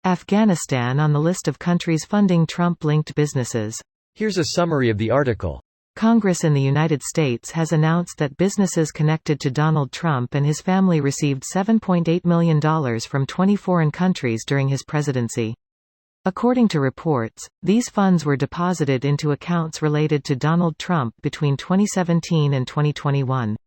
Afghanistan on the list of countries funding Trump-linked businesses. Here's a summary of the article. Congress in the United States has announced that businesses connected to Donald Trump and his family received $7.8 million from 20 foreign countries during his presidency. According to reports, these funds were deposited into accounts related to Donald Trump between 2017 and 2021.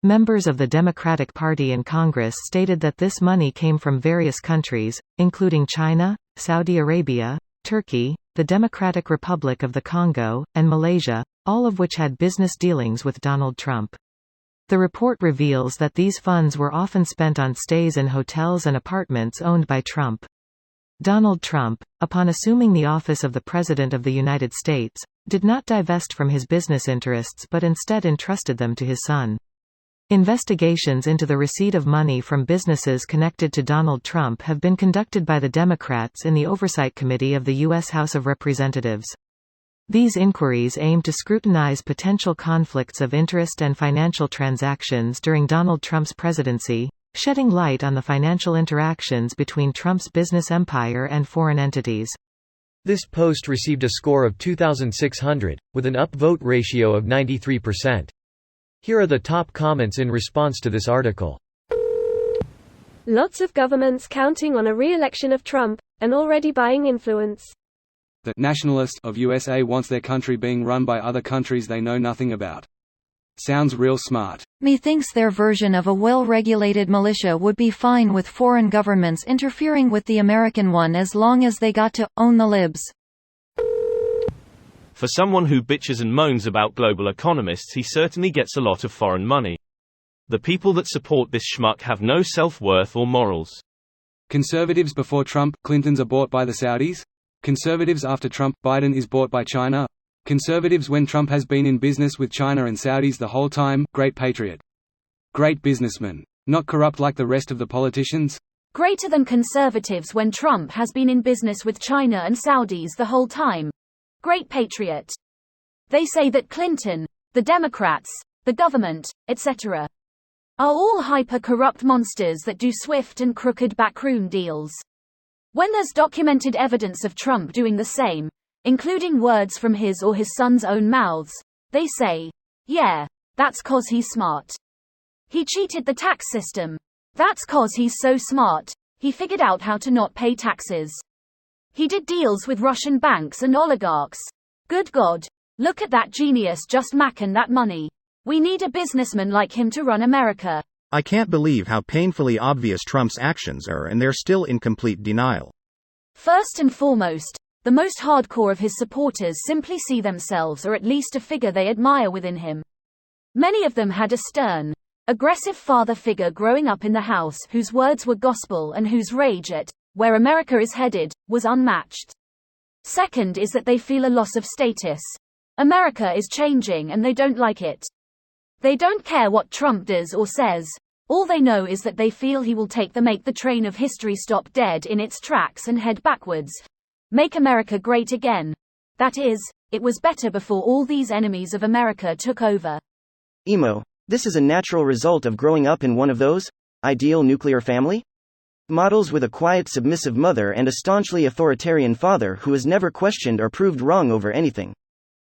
Members of the Democratic Party in Congress stated that this money came from various countries, including China, Saudi Arabia, Turkey, the Democratic Republic of the Congo, and Malaysia, all of which had business dealings with Donald Trump. The report reveals that these funds were often spent on stays in hotels and apartments owned by Trump. Donald Trump, upon assuming the office of the President of the United States, did not divest from his business interests but instead entrusted them to his son. Investigations into the receipt of money from businesses connected to Donald Trump have been conducted by the Democrats in the Oversight Committee of the U.S. House of Representatives. These inquiries aim to scrutinize potential conflicts of interest and financial transactions during Donald Trump's presidency, shedding light on the financial interactions between Trump's business empire and foreign entities. This post received a score of 2,600, with an upvote ratio of 93%. Here are the top comments in response to this article. Lots of governments counting on a re-election of Trump, and already buying influence. The nationalist of USA wants their country being run by other countries they know nothing about. Sounds real smart. Methinks their version of a well-regulated militia would be fine with foreign governments interfering with the American one as long as they got to own the libs. For someone who bitches and moans about global economists, he certainly gets a lot of foreign money. The people that support this schmuck have no self-worth or morals. Conservatives before Trump, Clintons are bought by the Saudis. Conservatives after Trump, Biden is bought by China. Conservatives when Trump has been in business with China and Saudis the whole time, great patriot. Great businessman. Not corrupt like the rest of the politicians. Greater than conservatives when Trump has been in business with China and Saudis the whole time. Great patriot. They say that Clinton, the Democrats, the government, etc. are all hyper-corrupt monsters that do swift and crooked backroom deals. When there's documented evidence of Trump doing the same, including words from his or his son's own mouths, they say, yeah, that's 'cause he's smart. He cheated the tax system. That's 'cause he's so smart, he figured out how to not pay taxes. He did deals with Russian banks and oligarchs. Good God. Look at that genius just macking that money. We need a businessman like him to run America. I can't believe how painfully obvious Trump's actions are, and they're still in complete denial. First and foremost, the most hardcore of his supporters simply see themselves or at least a figure they admire within him. Many of them had a stern, aggressive father figure growing up in the house whose words were gospel and whose rage at where America is headed was unmatched. Second is that they feel a loss of status. America is changing and they don't like it. They don't care what Trump does or says. All they know is that they feel he will make the train of history stop dead in its tracks and head backwards. Make America great again. That is, it was better before all these enemies of America took over. Emo, this is a natural result of growing up in one of those ideal nuclear family models with a quiet submissive mother and a staunchly authoritarian father who is never questioned or proved wrong over anything.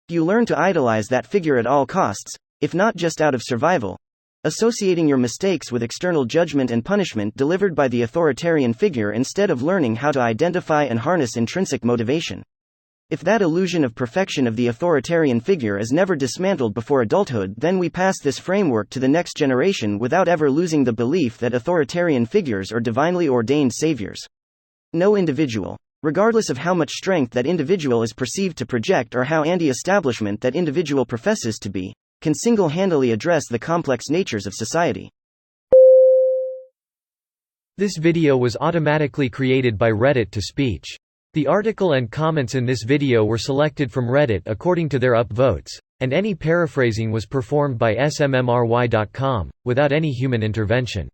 You learn to idolize that figure at all costs, if not just out of survival, associating your mistakes with external judgment and punishment delivered by the authoritarian figure instead of learning how to identify and harness intrinsic motivation. If that illusion of perfection of the authoritarian figure is never dismantled before adulthood, then we pass this framework to the next generation without ever losing the belief that authoritarian figures are divinely ordained saviors. No individual, regardless of how much strength that individual is perceived to project or how anti-establishment that individual professes to be, can single-handedly address the complex natures of society. This video was automatically created by Reddit to speech. The article and comments in this video were selected from Reddit according to their upvotes, and any paraphrasing was performed by smmry.com, without any human intervention.